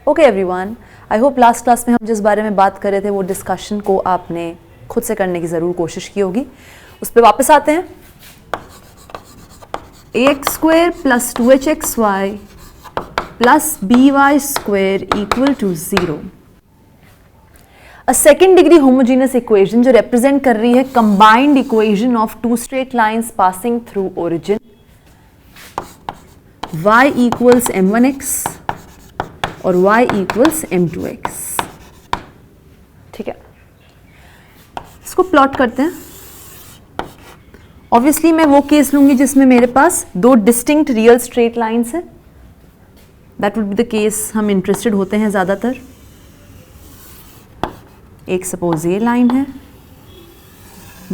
Okay everyone, I hope last class में हम जिस बारे में बात कर रहे थे वो डिस्कशन को आपने खुद से करने की ज़रूर कोशिश की होगी। उस पर वापस आते हैं। ax² + 2hxy + by² = 0। A second degree homogeneous equation जो रिप्रेजेंट कर रही है combined equation of two straight lines passing through origin y = m1x और y = m2x। ठीक है, इसको प्लॉट करते हैं। ऑब्वियसली मैं वो केस लूंगी जिसमें मेरे पास दो डिस्टिंक्ट रियल स्ट्रेट लाइंस हैं। That would be the case हम इंटरेस्टेड होते हैं ज़्यादातर। एक सपोज ये लाइन है,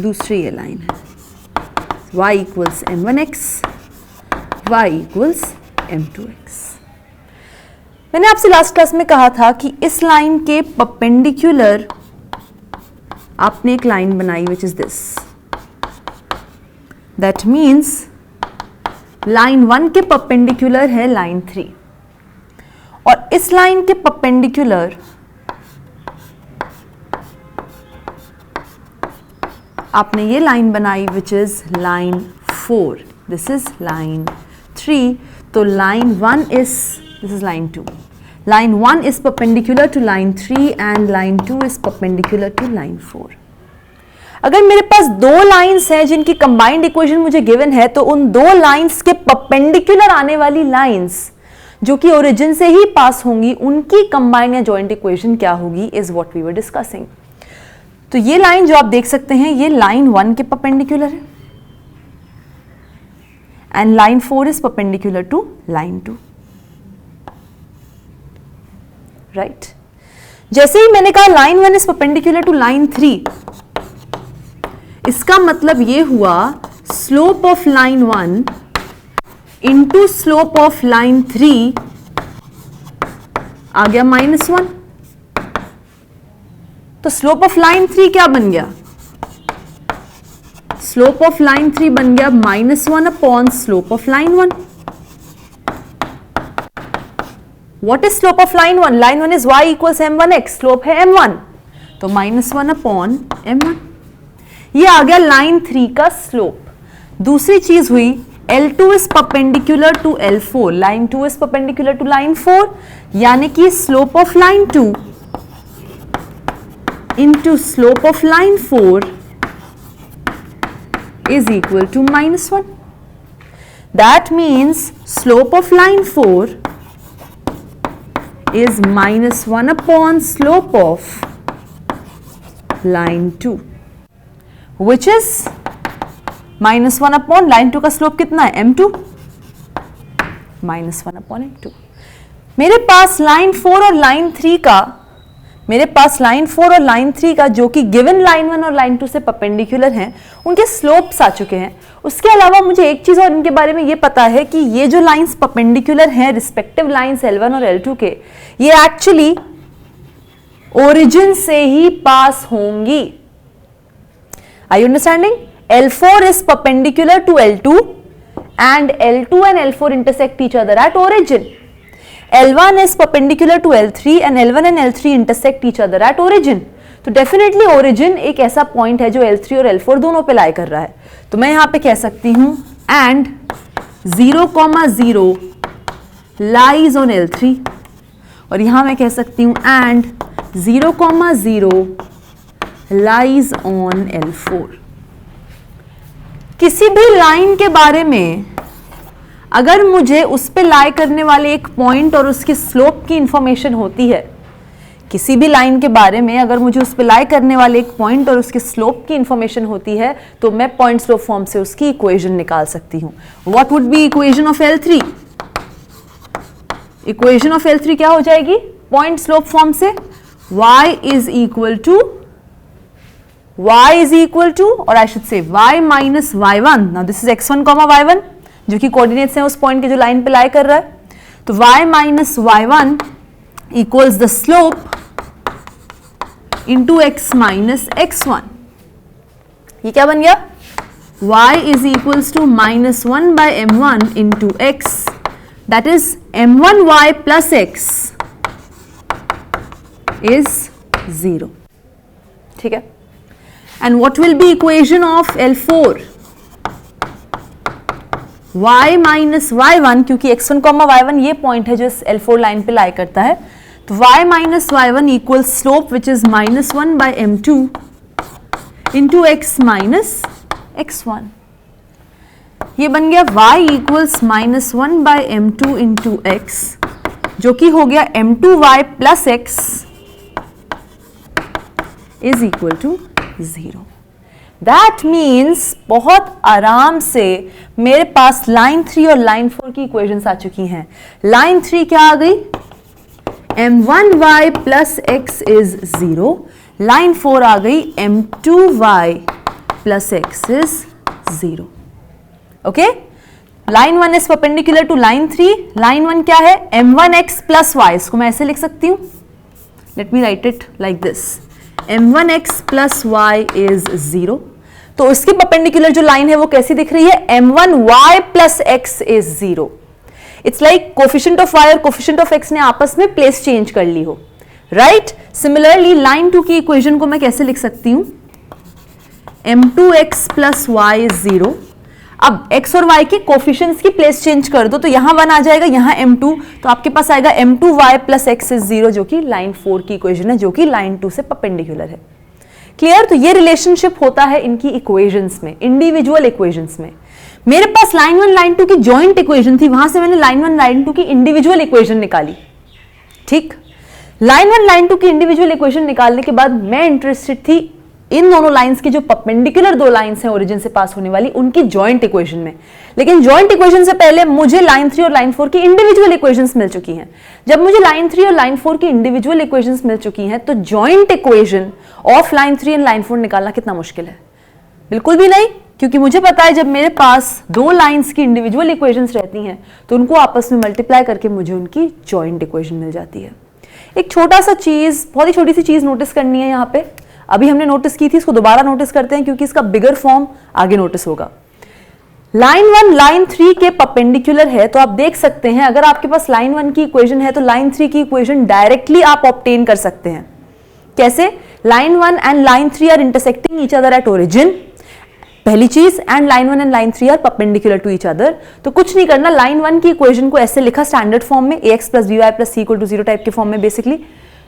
दूसरी ये लाइन है। y = m1x, y = m2x। मैंने आपसे लास्ट क्लास में कहा था कि इस लाइन के परपेंडिकुलर आपने एक लाइन बनाई which is this. That means line 1 के परपेंडिकुलर है लाइन 3 और इस लाइन के परपेंडिकुलर आपने ये लाइन बनाई which is line 4। This is line 3। तो line 1 is, this is line 2। Line 1 is perpendicular to line 3 and line 2 is perpendicular to line 4। अगर मेरे पास दो लाइंस हैं जिनकी कंबाइंड इक्वेशन मुझे गिवन है, तो उन दो लाइंस के परपेंडिकुलर आने वाली लाइंस जो कि ओरिजिन से ही पास होंगी, उनकी कंबाइंड या जॉइंट इक्वेशन क्या होगी is what we were discussing. तो ये लाइन जो आप देख सकते हैं ये लाइन 1 के परपेंडिकुलर है and line 4 is perpendicular to line 2। Right, जैसे ही मैंने कहा line 1 is perpendicular to line 3, इसका मतलब ये हुआ slope of line 1 into slope of line 3 आ गया -1। तो स्लोप ऑफ लाइन 3 क्या बन गया? स्लोप ऑफ लाइन 3 बन गया -1 upon slope of line 1। What is slope of line 1? Line 1 is y = m1x, slope है m1, तो -1 अपॉन m1। ये आ गया लाइन 3 का स्लोप। दूसरी चीज हुई L2 is perpendicular to L4, line 2 is perpendicular to line 4, यानी कि slope of line 2 into slope of line 4 is equal to -1. That means slope of line 4 is -1 upon slope of line 2, which is -1 upon line 2 का slope कितना है? m2, -1 upon m2। मेरे पास line 4 और line 3 का, जो कि गिवन लाइन 1 और line 2 से परपेंडिकुलर हैं, उनके स्लोप्स आ चुके हैं। उसके अलावा मुझे एक चीज और इनके बारे में ये पता है कि ये जो लाइंस परपेंडिकुलर हैं रिस्पेक्टिव लाइंस L1 और L2 के, ये एक्चुअली ओरिजिन से ही पास होंगी। Are you understanding? L4 is perpendicular to L2 and L2 and L4 intersect each other at origin. L1 is perpendicular to L3 and L1 and L3 intersect each other at origin. तो definitely origin एक ऐसा point है जो L3 और L4 दोनों पे लाई कर रहा है। तो मैं यहां पे कह सकती हूं एंड 0,0 लाइज ऑन L3 और यहां मैं कह सकती हूं एंड 0,0 लाइज ऑन L4। किसी भी लाइन के बारे में अगर मुझे उस पे लाई करने वाले एक पॉइंट और उसके स्लोप की इंफॉर्मेशन होती है, किसी भी लाइन के बारे में अगर मुझे उस पे लाई करने वाले एक पॉइंट और उसके स्लोप की इंफॉर्मेशन होती है, तो मैं पॉइंट स्लोप फॉर्म से उसकी इक्वेशन निकाल सकती हूं। What would be equation of L3? Equation of L3 क्या हो जाएगी पॉइंट स्लोप फॉर्म से? y is equal to, or I should say y minus y1। now this is x1, y1 जो कि कोऑर्डिनेट्स हैं उस पॉइंट के जो लाइन पे लाई कर रहा है। तो y minus y1 equals the slope into x minus x1। ये क्या बन गया? y is equals to -1 by m1 into x, that is m1y plus x is 0. ठीक है. And what will be equation of L4? y minus y1, क्योंकि x1 comma y1 ये point है जो इस L4 लाइन पे लाई करता है, तो y minus y1 equal slope which is -1 by m2 into x minus x1. ये बन गया y equals -1 by m2 into x, जो कि हो गया m2y plus x is equal to 0. That means बहुत आराम से मेरे पास लाइन 3 और लाइन 4 की इक्वेशंस आ चुकी हैं. लाइन 3 क्या आ गई? m1y plus x is 0. Line 4 आ गई m2y plus x is 0. Okay. Line 1 is perpendicular to line 3. Line 1 क्या है? m1x plus y. इसको मैं ऐसे लिख सकती हूं. Let me right it like this. m1x plus y is 0. तो इसकी परपेंडिकुलर जो लाइन है वो कैसी दिख रही है? m1y plus x is 0. It's like coefficient of y और कोफिशिएंट ऑफ x ने आपस में प्लेस चेंज कर ली हो. राइट. सिमिलरली लाइन 2 की इक्वेशन को मैं कैसे लिख सकती हूं? m2x plus y is 0. अब x और y के कोफिशिएंट्स की प्लेस चेंज कर दो, तो यहां 1 आ जाएगा, यहां m2, तो आपके पास आएगा m2y प्लस x इज 0, जो कि लाइन 4 की इक्वेशन है, जो कि लाइन 2 से परपेंडिकुलर है. क्लियर. तो ये रिलेशनशिप होता है इनकी इक्वेशंस में, इंडिविजुअल इक्वेशंस में. मेरे पास लाइन 1 लाइन 2 की जॉइंट इक्वेशन थी, वहां से मैंने लाइन 1 लाइन 2 की इंडिविजुअल इक्वेशन निकाली. ठीक. लाइन 1 लाइन 2 की इंडिविजुअल इक्वेशन निकालने के बाद मैं इंटरेस्टेड थी इन दोनों लाइंस की जो परपेंडिकुलर दो लाइंस हैं ओरिजिन से पास होने वाली, उनकी जॉइंट इक्वेशन में. लेकिन जॉइंट इक्वेशन से पहले मुझे लाइन 3 और लाइन 4 की इंडिविजुअल इक्वेशंस मिल चुकी हैं. जब मुझे लाइन 3 और लाइन 4 की इंडिविजुअल इक्वेशंस मिल चुकी हैं, तो joint equation of line 3 and line 4 निकालना कितना मुश्किल है? बिल्कुल भी नहीं, क्योंकि मुझे पता है जब मेरे पास दो लाइंस की इंडिविजुअल इक्वेशंस रहती हैं तो उनको आपस में मल्टीप्लाई करके मुझे उनकी जॉइंट इक्वेशन मिल जाती है. एक छोटा सा चीज, बहुत ही छोटी सी चीज नोटिस करनी है यहाँ पे. अभी हमने नोटिस की थी, इसको दोबारा नोटिस करते हैं क्योंकि इसका बिगर फॉर्म आगे नोटिस होगा. लाइन 1 लाइन 3 के परपेंडिकुलर है, तो आप देख सकते हैं अगर आपके पास लाइन 1 की इक्वेशन है तो लाइन 3 की इक्वेशन डायरेक्टली आप ऑब्टेन कर सकते हैं. कैसे? Line 1 and line 3 are intersecting each other at origin, पहली चीज, and line 1 and line 3 are perpendicular to each other. तो कुछ नहीं करना, लाइन 1 की इक्वेशन को ऐसे लिखा स्टैंडर्ड फॉर्म में, ax plus by plus c equal to 0 type के फॉर्म में बेसिकली.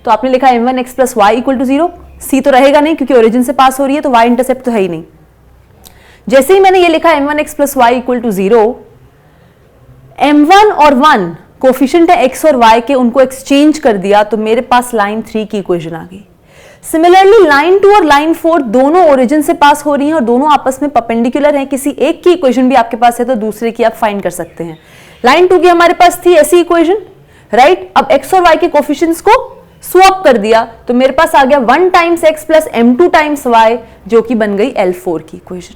तो आपने लिखा m1x plus y equal to 0. c तो रहेगा नहीं क्योंकि ओरिजिन से पास हो रही है, तो y इंटरसेप्ट तो है ही नहीं. जैसे ही मैंने ये लिखा m1x plus y equal to 0, m1 और 1 कोफिशिएंट है x और y के, उनको एक्सचेंज कर दिया, तो मेरे पास लाइन 3 की इक्वेशन आ गई. सिमिलरली लाइन 2 और लाइन 4 दोनों ओरिजिन से पास हो रही हैं और दोनों आपस में परपेंडिकुलर हैं. किसी एक की इक्वेशन भी आपके पास है तो दूसरे की आप फाइंड कर सकते हैं. लाइन 2 की हमारे पास थी ऐसी इक्वेशन, राइट. अब x और y के कोफिशिएंट्स को स्वैप कर दिया, तो मेरे पास आ गया 1 times x plus m2 times y, जो कि बन गई L4 की इक्वेशन.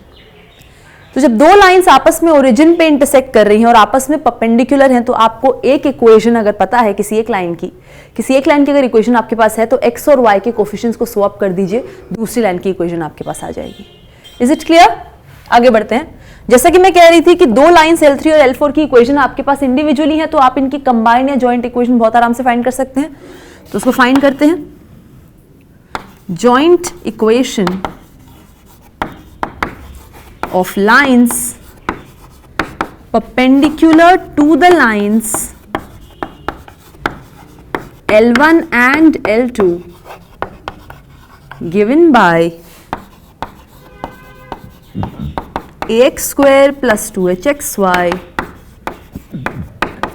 तो जब दो लाइंस आपस में ओरिजिन पे इंटरसेक्ट कर रही हैं और आपस में परपेंडिकुलर हैं, तो आपको एक इक्वेशन अगर पता है किसी एक लाइन की अगर इक्वेशन आपके पास है, तो x और y के कोफिशिएंट्स को स्वैप कर दीजिए, दूसरी लाइन की इक्वेशन आपके पास आ जाएगी. Is it clear? आगे बढ़ते हैं. जैसा कि मैं कह रही थी कि दो लाइंस L3 और L4 की इक्वेशन आपके पास इंडिविजुअली है, तो आप इनकी कंबाइंड या जॉइंट इक्वेशन बहुत आराम से फाइंड कर सकते हैं. तो उसको फाइंड करते हैं. Joint equation of lines perpendicular to the lines L1 and L2 given by ax square plus 2hxy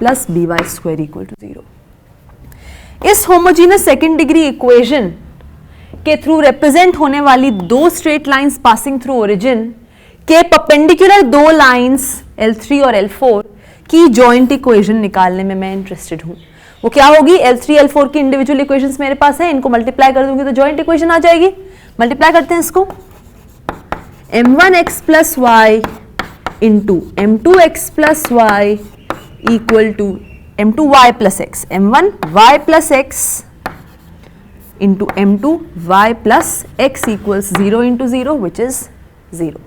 plus by square equal to 0. इस होमोजेनस सेकेंड डिग्री इक्वेशन के थ्रू रिप्रेजेंट होने वाली दो straight lines passing through origin के perpendicular दो lines L3 और L4 की joint equation निकालने में मैं इंटरेस्टेड हूं. वो क्या होगी? L3 L4 की इंडिविजुअल इक्वेशंस मेरे पास है, इनको मल्टीप्लाई कर दूंगी तो जॉइंट इक्वेशन आ जाएगी. मल्टीप्लाई करते हैं इसको. m1x plus y into m2x plus y equal to m2y plus x, m1y plus x into m2y plus x equals 0 into 0 which is 0.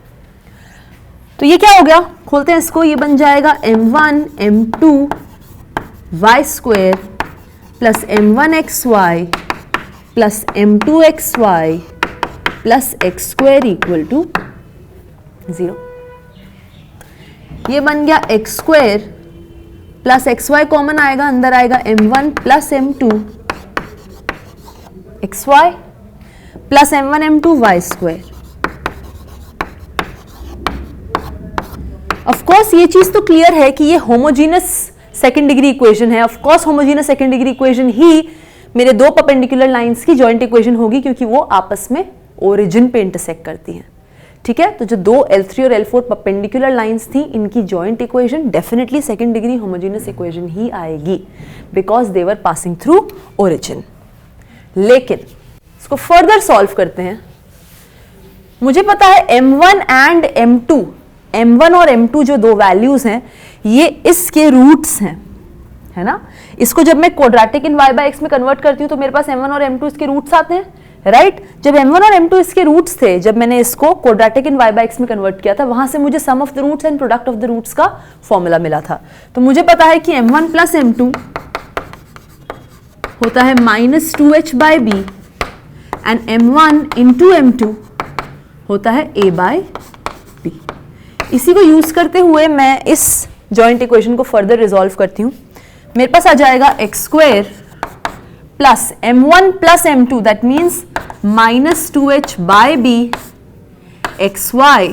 तो ये क्या हो गया? खोलते हैं इसको. ये बन जाएगा m1 m2 y square plus m1 xy plus m2xy plus x square equal to 0। ये बन गया x square plus x y common आएगा, अंदर आएगा m1 plus m2 x y plus m1 m2 y square. Of course ये चीज तो clear है कि ये होमोजीनस सेकंड डिग्री इक्वेशन है। Of course homogeneous second degree equation ही मेरे दो परपेंडिकुलर लाइंस की जॉइंट इक्वेशन होगी, क्योंकि वो आपस में ओरिजिन पे इंटरसेक्ट करती हैं। ठीक है, तो जो दो L3 और L4 परपेंडिकुलर लाइंस थी, इनकी joint equation definitely second degree homogeneous equation ही आएगी, because they were passing through origin. लेकिन इसको फर्दर सॉल्व करते हैं। मुझे पता है m1 एंड m2, m1 और m2 जो दो वैल्यूज हैं, ये इसके रूट्स हैं, है ना। इसको जब मैं quadratic in y by x में कन्वर्ट करती हूं तो मेरे पास m1 और m2 इसके रूट्स आते हैं, राइट। जब m1 और m2 इसके रूट्स थे, जब मैंने इसको quadratic in y by x में कन्वर्ट किया था, वहां से मुझे sum of the roots and product of the roots का फॉर्मूला मिला था। तो मुझे पता है कि m1 प्लस m2 होता है -2h by b and m1 into m2 होता है a बाय b। इसी को यूज करते हुए मैं इस जॉइंट इक्वेशन को फर्दर रिजॉल्व करती हूं। मेरे पास आ जाएगा x square plus m1 plus m2 that means -2h by b x y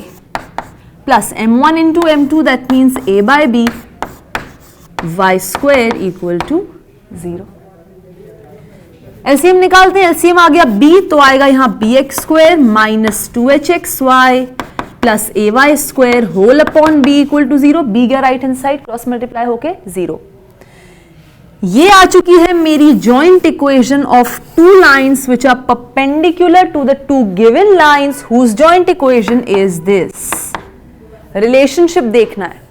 plus m1 into m2 that means a by b y square equal to 0। LCM निकालते हैं। LCM आ गया b, तो आएगा यहां bx square minus 2hxy plus ay square whole upon b equal to 0। b गया right hand side, cross multiply होके 0। ये आ चुकी है मेरी joint equation of two lines which are perpendicular to the two given lines whose joint equation is this. Relationship देखना है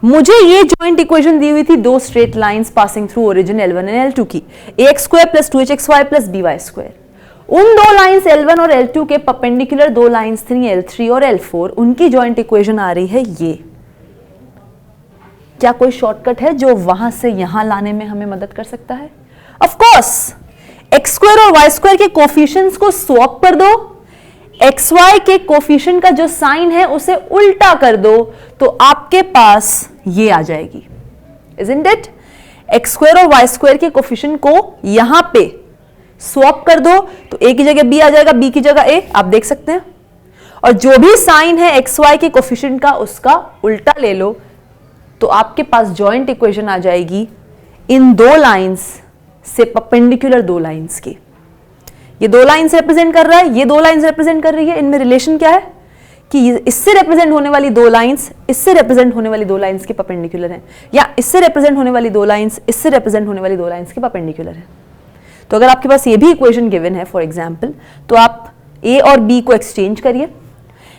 मुझे। ये जॉइंट इक्वेशन दी हुई थी दो straight lines passing through origin L1 and L2 की, ax square plus 2hxy plus by square. उन दो लाइंस L1 और L2 के परपेंडिकुलर दो लाइंस थी L3 और L4, उनकी जॉइंट इक्वेशन आ रही है ये। क्या कोई शॉर्टकट है जो वहां से यहां लाने में हमें मदद कर सकता है? ऑफ कोर्स, एक्स स्क्वायर और वाई स्क्वायर के कोफिशिएंट्स को स्वैप कर दो, एक्स वाई के कोफिशिएंट का जो साइन है उसे उल्टा कर दो, तो आपके पास ये आ जाएगी, इजंट इट? एक्स स्क्वायर और वाई स्क्वायर के कोफिशिएंट को यहां पे स्वैप कर दो तो ए की जगह बी आ जाएगा, बी की जगह ए, आप देख सकते हैं। और जो भी साइन है एक्स वाई के कोफिशिएंट का उसका उल्टा ले लो, तो आपके पास जॉइंट इक्वेशन आ जाएगी इन दो लाइंस से परपेंडिकुलर दो लाइंस की। ये दो लाइंस रिप्रेजेंट कर रहा है, ये दो लाइंस रिप्रेजेंट कर रही है। इनमें रिलेशन क्या है कि इससे रिप्रेजेंट होने वाली दो लाइंस इससे रिप्रेजेंट होने वाली दो लाइंस के परपेंडिकुलर हैं, या इससे रिप्रेजेंट होने वाली दो लाइंस इससे रिप्रेजेंट होने वाली दो लाइंस के परपेंडिकुलर हैं। तो अगर आपके पास ये भी इक्वेशन गिवन है फॉर एग्जांपल, तो आप ए और बी को एक्सचेंज करिए,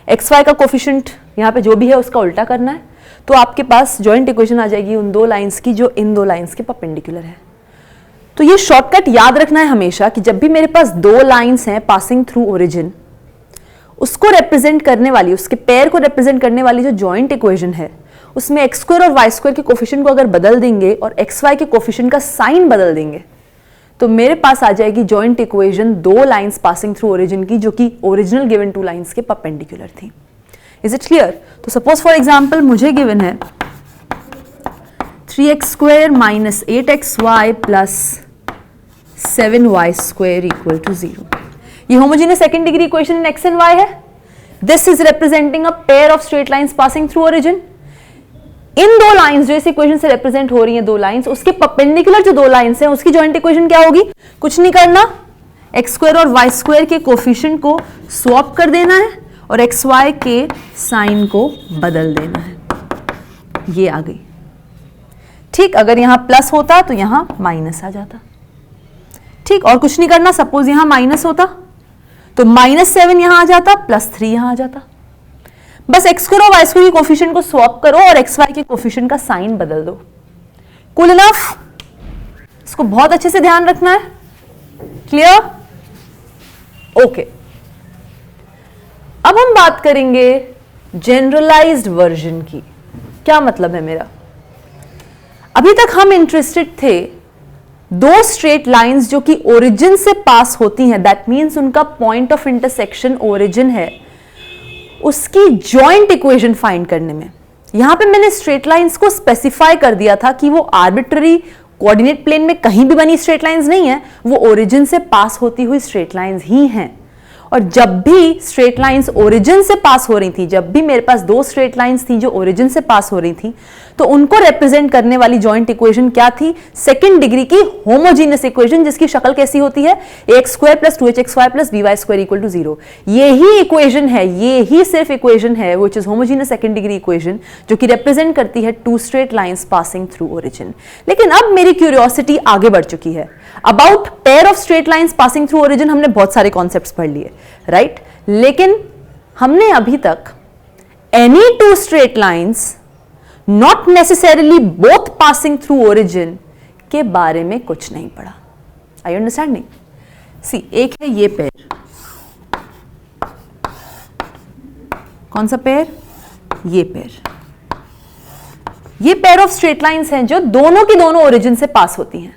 एक्स वाई का कोफिशिएंट यहाँ पे जो भी है उसका उल्टा करना है, तो आपके पास जॉइंट इक्वेशन आ जाएगी उन दो लाइंस की जो इन दो लाइंस के परपेंडिकुलर है। तो ये शॉर्टकट याद रखना है हमेशा कि जब भी मेरे पास दो लाइंस हैं पासिंग थ्रू ओरिजिन, उसको रिप्रेजेंट करने वाली, उसके पेयर को रिप्रेजेंट करने वाली जो जॉइंट इक्वेशन है, उसमें एक्स स्क्वायर और वाई स्क्वायर के कोफिशिएंट को अगर बदल देंगे और एक्स वाई के कोफिशिएंट का साइन बदल देंगे, तो मेरे पास आ जाएगी जॉइंट इक्वेशन दो लाइंस पासिंग थ्रू ओरिजिन की, जो कि ओरिजिनल गिवन टू लाइंस के परपेंडिकुलर थी। Is it clear? तो सपोज फॉर एग्जाम्पल मुझे गिवन है 3x square minus 8xy plus 7y square equal to 0। ये homogeneous second degree equation in x and y है। This is representing a pair of straight lines passing through origin. इन दो लाइंस जो इस equation से रिप्रेजेंट हो रही हैं, दो लाइंस, उसके परपेंडिकुलर जो दो लाइंस हैं उसकी जॉइंट इक्वेशन क्या होगी? कुछ नहीं करना, एक्स स्क्वायर और वाई स्क्वायर के कोफिशिएंट को स्वैप कर देना है और एक्स वाई के साइन को बदल देना है। ये आ गई। ठीक, अगर यहां प्लस होता तो यहां माइनस आ जाता। ठीक, और कुछ नहीं करना। सपोज यहां माइनस होता तो -7 यहां आ जाता, +3 यहां आ जाता। बस एक्स स्क्वायर और वाई स्क्वायर के कोफिशिएंट को स्वैप करो और एक्स वाई के कोफिशिएंट का साइन बदल दो। Cool enough? इसको बहुत अच्छे से ध्यान रखना है। क्लियर? ओके। अब हम बात करेंगे जनरलाइज्ड वर्जन की। क्या मतलब है मेरा? अभी तक हम इंटरेस्टेड थे दो स्ट्रेट लाइंस जो कि ओरिजिन से पास होती हैं, दैट मीन्स उनका पॉइंट ऑफ इंटरसेक्शन ओरिजिन है, उसकी जॉइंट इक्वेशन फाइंड करने में यहां पे मैंने स्ट्रेट लाइंस को स्पेसिफाई कर दिया था कि वो आर्बिट्ररी कोऑर्डिनेट प्लेन में कहीं भी बनी स्ट्रेट लाइंस नहीं है, वो ओरिजिन से पास होती हुई स्ट्रेट लाइंस ही हैं। और जब भी स्ट्रेट लाइंस ओरिजिन से पास हो रही थी, जब भी मेरे पास दो स्ट्रेट लाइंस थी जो ओरिजिन से पास हो रही थी, तो उनको रिप्रेजेंट करने वाली जॉइंट इक्वेशन क्या थी? सेकंड डिग्री की होमोजीनियस इक्वेशन, जिसकी शक्ल कैसी होती है? ax square plus 2hxy plus by square equal to 0। ये ही इक्वेशन है, ये ही सिर्फ इक्वेशन है which is homogeneous second degree equation, जो कि रिप्रेजेंट करती है two straight lines passing through origin. लेकिन अब मेरी क्यूरियोसिटी आगे बढ़ चुकी है। About pair of straight lines passing through origin हमने बहुत सारे कॉन्सेप्ट्स पढ़ लिए, राइट? लेकिन हमने अभी तक any two straight lines not necessarily both passing through origin के बारे में कुछ नहीं पढ़ा। आई अंडरस्टैंडिंग? सी, एक है ये पेयर, कौन सा पेयर? ये पेयर। ये पेयर ऑफ स्ट्रेट लाइंस हैं जो दोनों की दोनों ओरिजिन से पास होती हैं,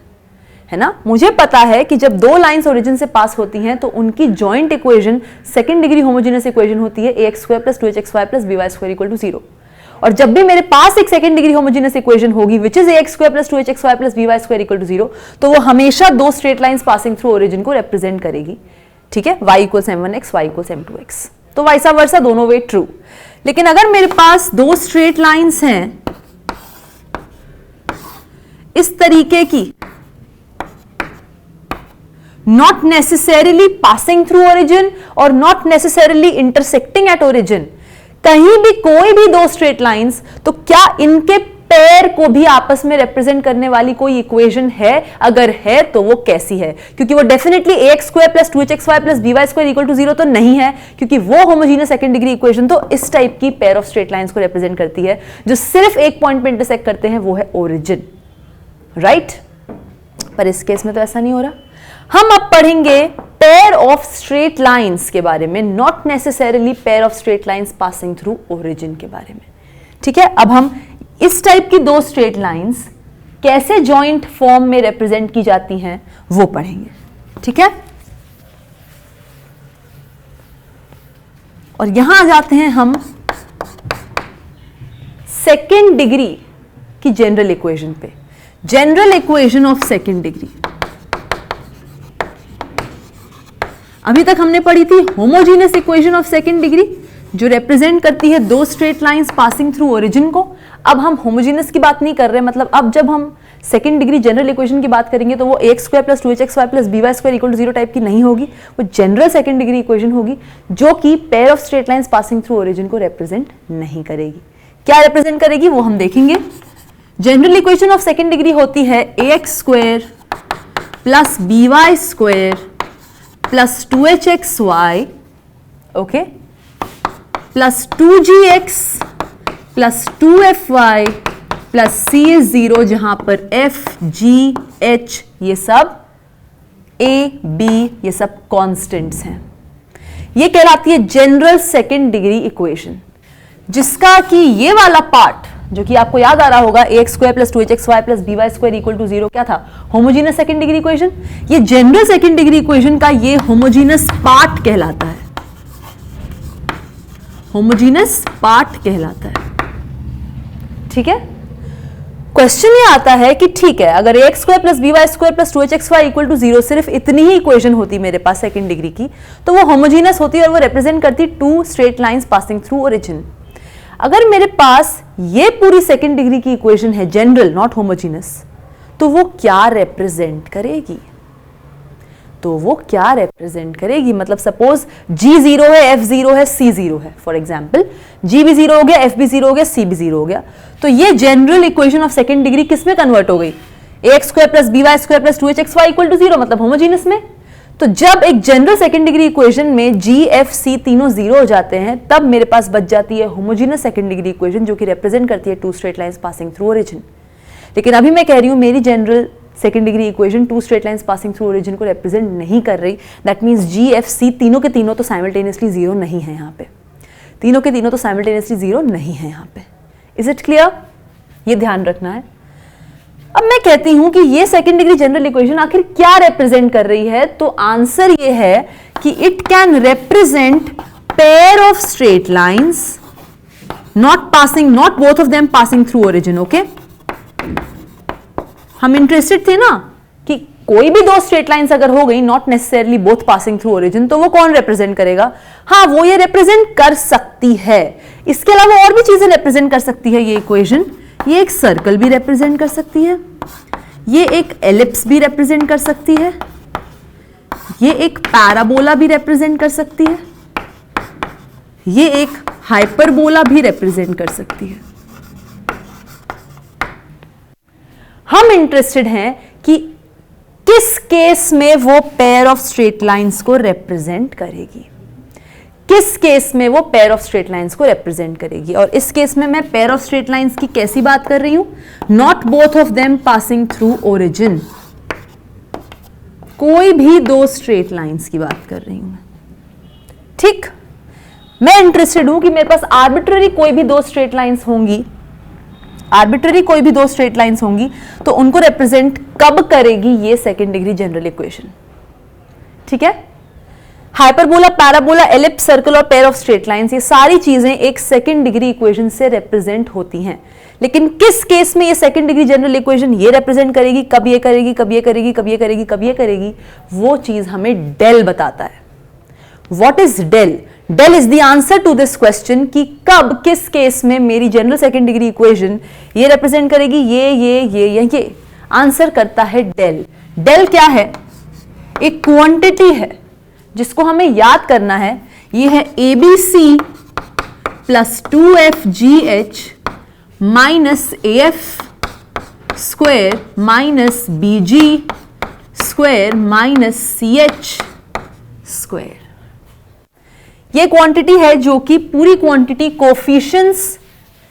है ना? मुझे पता है कि जब दो लाइंस ओरिजिन से पास होती हैं तो उनकी joint equation second degree homogeneous equation होती है ax square plus 2hxy plus by square equal to 0। और जब भी मेरे पास एक सेकंड डिग्री होमोजेनियस इक्वेशन होगी which is ax square plus 2hxy plus by square equal to 0, तो वो हमेशा दो straight lines passing through origin को रिप्रेजेंट करेगी, ठीक है? y equals m1x, y equals m2x, तो वाइसा वर्सा दोनों वे ट्रू। लेकिन अगर मेरे पास दो स्ट्रेट लाइंस हैं इस तरीके की, not necessarily passing through origin और not necessarily intersecting at origin, कहीं भी कोई भी दो स्ट्रेट लाइंस, तो क्या इनके पेयर को भी आपस में रिप्रेजेंट करने वाली कोई इक्वेशन है? अगर है तो वो कैसी है? क्योंकि वो definitely ax square plus 2hxy plus by square equal to 0 तो नहीं है, क्योंकि वो होमोजीनियस सेकंड डिग्री इक्वेशन तो इस टाइप की पेयर ऑफ स्ट्रेट लाइंस को रिप्रेजेंट करती है जो सिर्फ एक पॉइंट पे इंटरसेक्ट करते हैं, वो है ओरिजिन, राइट? पर इस केस में तो ऐसा नहीं हो रहा। हम अब पढ़ेंगे पेयर ऑफ स्ट्रेट लाइंस के बारे में, not necessarily pair of straight lines passing through origin के बारे में, ठीक है? अब हम इस टाइप की दो स्ट्रेट लाइंस कैसे जॉइंट फॉर्म में रिप्रेजेंट की जाती हैं वो पढ़ेंगे, ठीक है? और यहां आ जाते हैं हम सेकेंड डिग्री की जनरल इक्वेशन पे। General equation of second degree अभी तक हमने पढ़ी थी homogeneous equation of second degree, जो रिप्रेजेंट करती है दो straight lines passing through origin को। अब हम होमोजीनियस की बात नहीं कर रहे, मतलब अब जब हम सेकेंड डिग्री जनरल इक्वेशन की बात करेंगे तो वो ax square plus 2hxy plus by square equal to 0 type की नहीं होगी, वो जनरल सेकेंड डिग्री इक्वेशन होगी जो कि pair of straight lines passing through origin को रिप्रेजेंट नहीं करेगी। क्या रिप्रेजेंट करेगी वो हम देखेंगे। General equation of second degree होती है ax square plus by square plus 2hxy, okay, plus 2gx plus 2fy plus c is 0, जहां पर f, g, h ये सब a, b ये सब कांस्टेंट्स हैं। ये कहलाती है जनरल सेकेंड डिग्री इक्वेशन, जिसका कि ये वाला पार्ट जो कि आपको याद आ रहा होगा ax square plus 2hxy plus by square equal to 0 क्या था? Homogeneous second degree equation. ये जनरल सेकंड डिग्री इक्वेशन का ये होमोजीनियस पार्ट कहलाता है, होमोजीनियस पार्ट कहलाता है, ठीक है? क्वेश्चन ये आता है कि ठीक है, अगर ax square plus by square plus 2hxy equal to 0 सिर्फ इतनी ही इक्वेशन होती मेरे पास सेकंड डिग्री की, तो वो होमोजीनियस होती और वो रिप्रेजेंट करती two straight lines passing through origin. अगर मेरे पास ये पूरी सेकेंड डिग्री की इक्वेशन है जनरल, नॉट होमोजीनियस, तो वो क्या रिप्रेजेंट करेगी? तो वो क्या रिप्रेजेंट करेगी? मतलब सपोज g 0 है, f 0 है, c 0 है, फॉर एग्जाम्पल g भी 0 हो गया, f भी 0 हो गया, c भी 0 हो गया, तो ये general equation of second degree किस में कन्वर्ट हो गई? ax square plus by square plus 2hxy equal to 0, मतलब होमोजीनियस में। तो जब एक जनरल सेकेंड डिग्री इक्वेशन में g, f, c तीनों 0 हो जाते हैं, तब मेरे पास बच जाती है होमोजीनियस सेकेंड डिग्री इक्वेशन जो कि रिप्रेजेंट करती है two straight lines passing through origin. लेकिन अभी मैं कह रही हूं मेरी general second degree equation two straight lines passing through origin को रिप्रेजेंट नहीं कर रही। That means g, f, c तीनों के तीनों तो साइमल्टेनियसली 0 नहीं है यहाँ पे, तीनों के तीनों तो साइमल्टेनियसली 0 नहीं है यहाँ पे। Is it clear? ये ध्यान रखना है। अब मैं कहती हूं कि ये सेकेंड डिग्री जनरल इक्वेशन आखिर क्या रिप्रेजेंट कर रही है, तो आंसर ये है कि it can represent pair of straight lines not both of them passing through origin. Okay, हम इंटरेस्टेड थे ना कि कोई भी दो स्ट्रेट लाइंस अगर हो गई, not necessarily both passing through origin, तो वो कौन रिप्रेजेंट करेगा? हाँ, वो ये रिप्रेजेंट कर सकती है। इसके अलावा और भी चीजें रिप्रेजेंट कर सकती है ये इक्वेशन। ये एक सर्कल भी रिप्रेजेंट कर सकती है, ये एक एलिप्स भी रिप्रेजेंट कर सकती है, ये एक पैराबोला भी रिप्रेजेंट कर सकती है, ये एक हाइपरबोला भी रिप्रेजेंट कर सकती है। हम इंटरेस्टेड हैं कि किस केस में वो पेयर ऑफ स्ट्रेट लाइंस को रिप्रेजेंट करेगी, किस केस में वो पेयर ऑफ स्ट्रेट लाइंस को रिप्रेजेंट करेगी। और इस केस में मैं पेयर ऑफ स्ट्रेट लाइंस की कैसी बात कर रही हूं? Not both of them passing through origin, कोई भी दो स्ट्रेट लाइंस की बात कर रही हूं मैं। ठीक, मैं इंटरेस्टेड हूं कि मेरे पास आर्बिट्ररी कोई भी दो स्ट्रेट लाइंस होंगी, आर्बिट्ररी कोई भी दो स्ट्रेट लाइंस होंगी, तो उनको रिप्रेजेंट कब करेगी ये सेकेंड डिग्री जनरल इक्वेशन। ठीक है, हाइपरबोला, पैराबोला, एलिप्स, सर्कल और पेयर ऑफ स्ट्रेट लाइंस, ये सारी चीजें एक सेकेंड डिग्री इक्वेशन से रिप्रेजेंट होती हैं। लेकिन किस केस में ये सेकेंड डिग्री जनरल इक्वेशन ये रिप्रेजेंट करेगी, कब ये करेगी, कब ये करेगी, कब ये करेगी, कब ये करेगी, वो चीज हमें डेल बताता है। What is del? Del is the answer to this question कि कब, किस केस में मेरी जनरल सेकेंड डिग्री इक्वेशन ये रिप्रेजेंट करेगी, ये आंसर करता है डेल। डेल क्या है? एक क्वांटिटी है जिसको हमें याद करना है। ये है ABC plus 2FGH minus AF square minus BG square minus CH square. ये क्वांटिटी है जो कि पूरी क्वांटिटी कोफिशिएंट्स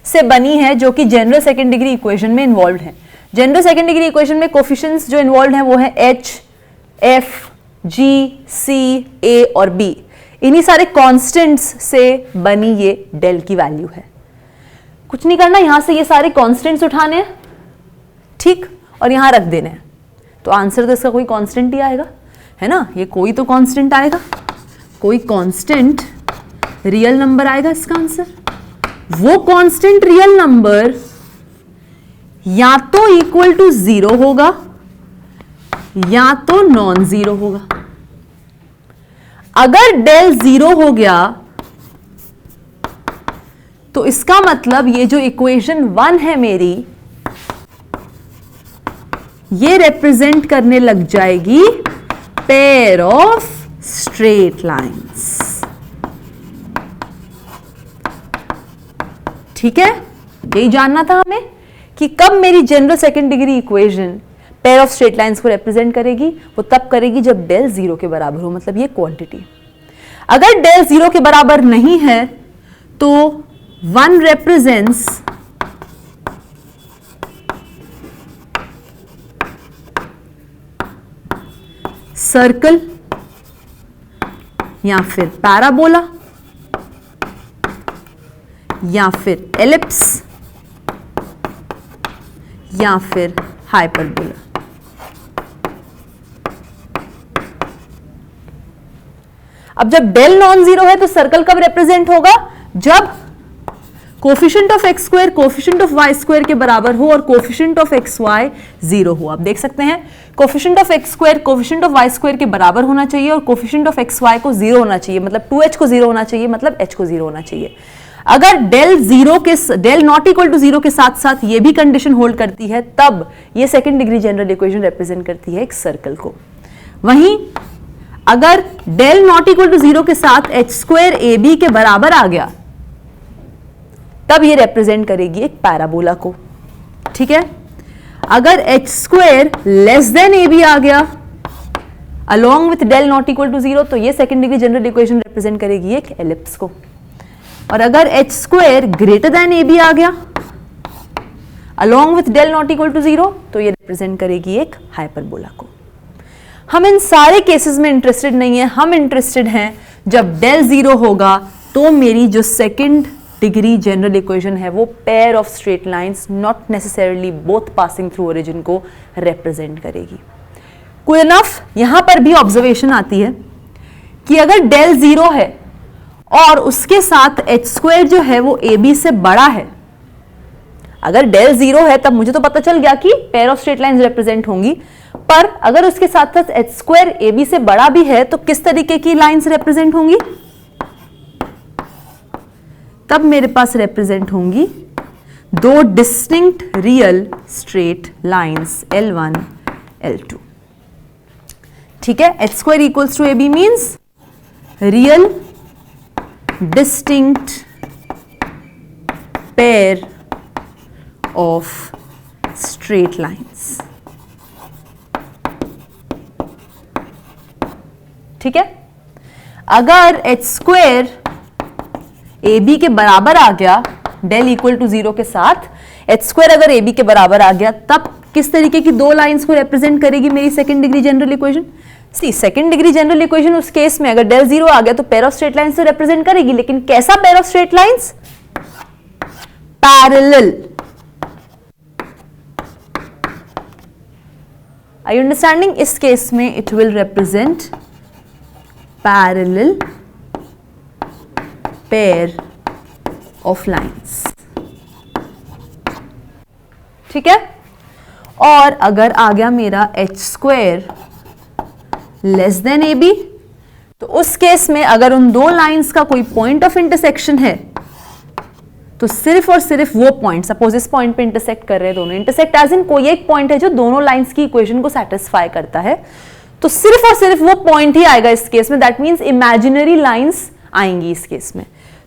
से बनी है, जो कि जनरल सेकेंड डिग्री इक्वेशन में इन्वॉल्व है। जनरल सेकेंड डिग्री इक्वेशन में कोफिशिएंट्स जो इन्वॉल्व है वो है H, F, G, C, A और B। इन्हीं सारे कांस्टेंट्स से बनी ये डेल की वैल्यू है। कुछ नहीं करना, यहां से ये सारे कांस्टेंट्स उठाने हैं, ठीक, और यहां रख देने हैं, तो आंसर तो इसका कोई कांस्टेंट ही आएगा, है ना? ये कोई तो कांस्टेंट आएगा, कोई कांस्टेंट रियल नंबर आएगा इसका आंसर। वो कांस्टेंट रियल नंबर या तो इक्वल टू 0 होगा या तो नॉन जीरो होगा। अगर डेल 0 हो गया तो इसका मतलब ये जो इक्वेशन 1 है मेरी, ये रिप्रेजेंट करने लग जाएगी पेयर ऑफ स्ट्रेट लाइंस। ठीक है, यही जानना था हमें कि कब मेरी general second degree equation pair of straight lines को रिप्रेजेंट करेगी। वो तब करेगी जब डेल 0 के बराबर हो, मतलब ये क्वांटिटी। अगर डेल 0 के बराबर नहीं है तो 1 रिप्रेजेंट्स सर्कल या फिर पैराबोला या फिर एलिप्स या फिर हाइपरबोला। अब जब डेल नॉन जीरो है तो सर्कल कब रिप्रेजेंट होगा? जब coefficient of x square coefficient of y square के बराबर हो और कोफिशिएंट ऑफ एक्स वाई 0 हो। आप देख सकते हैं coefficient of x square coefficient of y square के बराबर होना चाहिए और कोफिशिएंट ऑफ एक्स वाई को 0 होना चाहिए, मतलब 2h को 0 होना चाहिए, मतलब h को 0 होना चाहिए। अगर डेल नॉट इक्वल टू 0 के साथ साथ ये भी कंडीशन होल्ड करती है, तब ये second degree general equation represent करती है एक सर्कल को। वहीं अगर डेल नॉट इक्वल टू 0 के साथ h स्क्वायर AB के बराबर आ गया, तब ये रिप्रेजेंट करेगी एक पैराबोला को। ठीक है, अगर h square less than AB आ गया along with del not equal to 0, तो ये second degree general equation represent करेगी एक एलिप्स को। और अगर h square greater than AB आ गया along with del not equal to 0, तो ये रिप्रेजेंट करेगी एक हाइपरबोला को। हम इन सारे केसेस में इंटरेस्टेड नहीं है, हम इंटरेस्टेड हैं जब डेल 0 होगा तो मेरी जो सेकंड डिग्री जनरल इक्वेशन है वो pair of straight lines not necessarily both passing through origin को रिप्रेजेंट करेगी। Good enough. यहां पर भी ऑब्जर्वेशन आती है कि अगर डेल जीरो है और उसके साथ एच स्क्वायर जो है वो ए बी से बड़ा है, अगर डेल जीरो है तब मुझे तो पता चल गया कि pair of straight lines represent होंगी, पर अगर उसके साथ साथ एच स्क्वायर ए बी से बड़ा भी है तो किस तरीके की लाइंस रिप्रेजेंट होंगी? तब मेरे पास रिप्रेजेंट होंगी दो distinct real straight lines L1 L2। ठीक है, h square equals to a b means real distinct pair of straight lines. ठीक है, अगर एच स्क्वायर ए बी के बराबर आ गया डेल इक्वल टू जीरो के साथ, एच स्क्वायर अगर ए बी के बराबर आ गया तब किस तरीके की दो लाइंस को रिप्रेजेंट करेगी मेरी सेकंड डिग्री जनरल इक्वेशन? सी, सेकंड डिग्री जनरल इक्वेशन उस केस में अगर डेल जीरो आ गया तो पेयर ऑफ स्ट्रेट लाइंस से रिप्रेजेंट करेगी, लेकिन कैसा pair of straight lines? Parallel. Are you understanding? इस केस में it will represent parallel pair of lines। ठीक है, और अगर आ गया मेरा h square less than a b, तो उस केस में अगर उन दो लाइंस का कोई पॉइंट ऑफ इंटरसेक्शन है तो सिर्फ और सिर्फ वो पॉइंट, सपोज इस पॉइंट पे इंटरसेक्ट कर रहे हैं दोनों, इंटरसेक्ट एज इन कोई एक पॉइंट है जो दोनों लाइंस की इक्वेशन को सेटिस्फाई करता है, तो सिर्फ और सिर्फ वो पॉइंट ही आएगा इस केस में। दैट मींस इमेजिनरी लाइंस आएंगी इस केस में।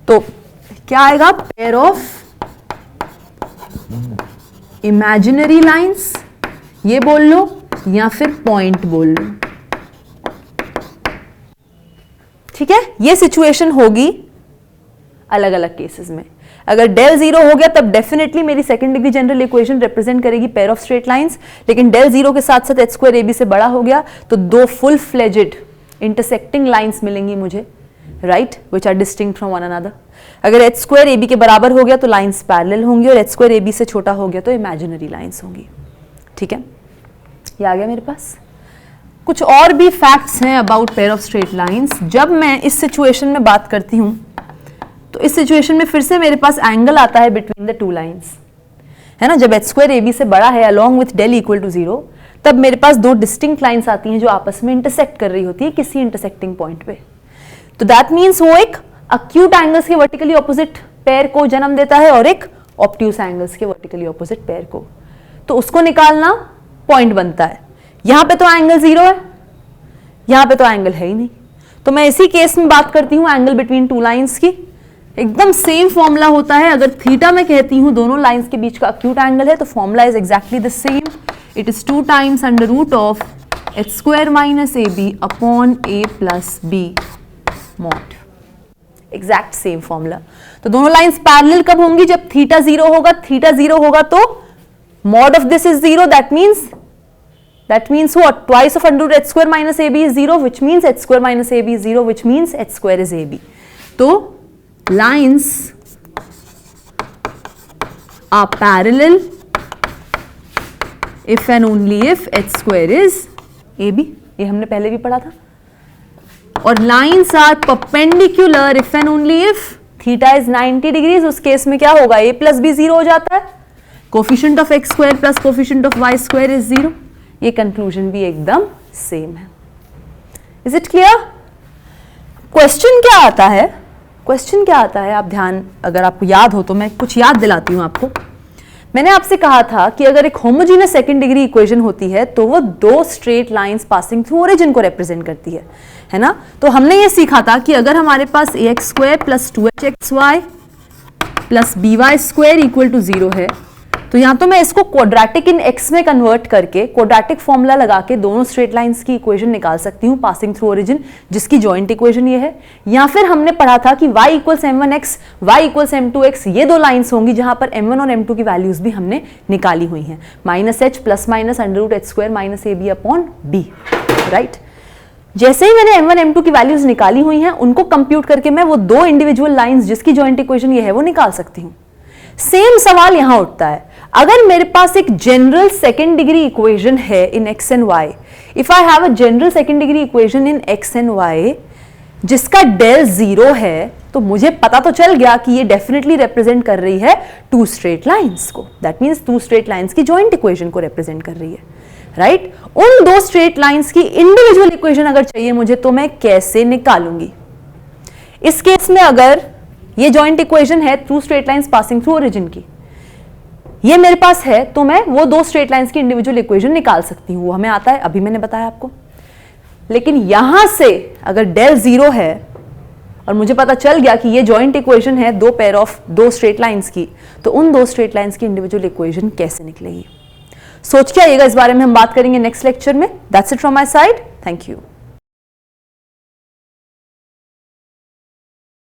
तो क्या आएगा? पेयर ऑफ इमेजिनरी लाइंस, ये बोल लो या फिर पॉइंट बोल लो। ठीक है, ये सिचुएशन होगी अलग अलग केसेस में। अगर डेल जीरो हो गया तब डेफिनेटली मेरी second degree general equation represent करेगी पेयर ऑफ स्ट्रेट लाइंस, लेकिन डेल जीरो के साथ साथ एच स्क्वायर ए बी से बड़ा हो गया तो दो फुल फ्लेजेड इंटरसेक्टिंग लाइंस मिलेंगी मुझे, right, which are distinct from one another. अगर एच स्क्वायर ए बी के बराबर हो गया तो लाइंस पैरेलल होंगी, और एच स्क्वायर ए बी से छोटा हो गया तो इमेजिनरी लाइंस होंगी। ठीक है, ये आ गया मेरे पास। कुछ और भी फैक्ट्स हैं about pair of straight lines. जब मैं इस सिचुएशन में बात करती हूं तो इस सिचुएशन में फिर से मेरे पास एंगल आता है बिटवीन द टू लाइंस, है ना। जब एच स्क्वायर ए बी से बड़ा है along with del equal to zero, तब मेरे पास दो डिस्टिंक्ट लाइंस आती हैं जो आपस में इंटरसेक्ट कर रही होती है किसी इंटरसेक्टिंग पॉइंट पे। तो दैट मीन्स वो एक अक्यूट एंगल्स के वर्टिकली ऑपोजिट पेयर को जन्म देता है और एक ऑब्ट्यूस एंगल्स के वर्टिकली ऑपोजिट पेयर को। तो उसको निकालना पॉइंट बनता है। यहां पे तो एंगल जीरो है, यहां पे तो एंगल है ही नहीं, तो मैं इसी केस में बात करती हूं एंगल बिटवीन टू लाइंस की। एकदम सेम फॉर्मूला होता है। अगर थीटा मैं कहती हूं दोनों लाइंस के बीच का अक्यूट एंगल है तो formula is exactly the same. It is 2 times under root of h square minus a b upon a plus b mod. Exact same formula. तो दोनों लाइंस पैरेलल कब होंगी? जब थीटा जीरो होगा। थीटा जीरो होगा तो mod of this is zero, that means what? Twice of under root h square minus ab is 0, which means h square minus ab is 0, which means h square is ab. So lines are parallel if and only if h square is ab. ये हमने पहले भी पढ़ा था। और lines are perpendicular if and only if theta is 90 degrees. उस case में क्या होगा? a plus b 0 हो जाता है। Coefficient of x square plus coefficient of y square is 0. ये कंक्लूजन भी एकदम सेम है। Is it clear? क्वेश्चन क्या आता है? क्वेश्चन क्या आता है आप ध्यान, अगर आपको याद हो तो मैं कुछ याद दिलाती हूं आपको। मैंने आपसे कहा था कि अगर एक होमोजीनियस सेकंड डिग्री इक्वेशन होती है तो वो दो straight lines passing through origin को रिप्रेजेंट करती है ना। तो हमने ये सीखा था कि अगर हमारे पास ax square plus 2hxy plus by square equal to 0 है तो यहां तो मैं इसको क्वाड्रेटिक इन x में कन्वर्ट करके क्वाड्रेटिक फॉर्मूला लगा के दोनों स्ट्रेट लाइंस की इक्वेशन निकाल सकती हूं पासिंग थ्रू ओरिजिन, जिसकी जॉइंट इक्वेशन ये है। या फिर हमने पढ़ा था कि y equals m1x, y equals m2x, ये दो लाइंस होंगी जहां पर m1 और m2 की वैल्यूज भी हमने निकाली हुई हैं। -h plus minus under root h square minus ab upon b, right. जैसे ही मैंने m1 m2 की वैल्यूज निकाली हुई हैं, उनको कंप्यूट करके मैं वो दो इंडिविजुअल लाइंस जिसकी जॉइंट इक्वेशन ये है वो निकाल सकती हूं। सेम सवाल यहां उठता है, अगर मेरे पास एक जनरल सेकेंड डिग्री इक्वेशन है इन x and y, if I have a general second degree equation in x and y जिसका डेल 0 है, तो मुझे पता तो चल गया कि ये डेफिनेटली रिप्रेजेंट कर रही है टू स्ट्रेट लाइंस को। That means two straight lines की जॉइंट इक्वेशन को रिप्रेजेंट कर रही है, राइट? उन दो स्ट्रेट लाइंस की इंडिविजुअल इक्वेशन अगर चाहिए मुझे, तो मैं कैसे निकालूंगी? इस केस में अगर ये जॉइंट इक्वेशन है two straight lines passing through origin की, ये मेरे पास है, तो मैं वो दो स्ट्रेट लाइंस की इंडिविजुअल इक्वेशन निकाल सकती हूं। वो हमें आता है, अभी मैंने बताया आपको। लेकिन यहां से अगर डेल 0 है और मुझे पता चल गया कि ये जॉइंट इक्वेशन है दो पेयर ऑफ दो स्ट्रेट लाइंस की, तो उन दो स्ट्रेट लाइंस की इंडिविजुअल इक्वेशन कैसे निकलेगी? सोच के आइएगा, इस बारे में हम बात करेंगे नेक्स्ट लेक्चर में। That's it from my side, thank you.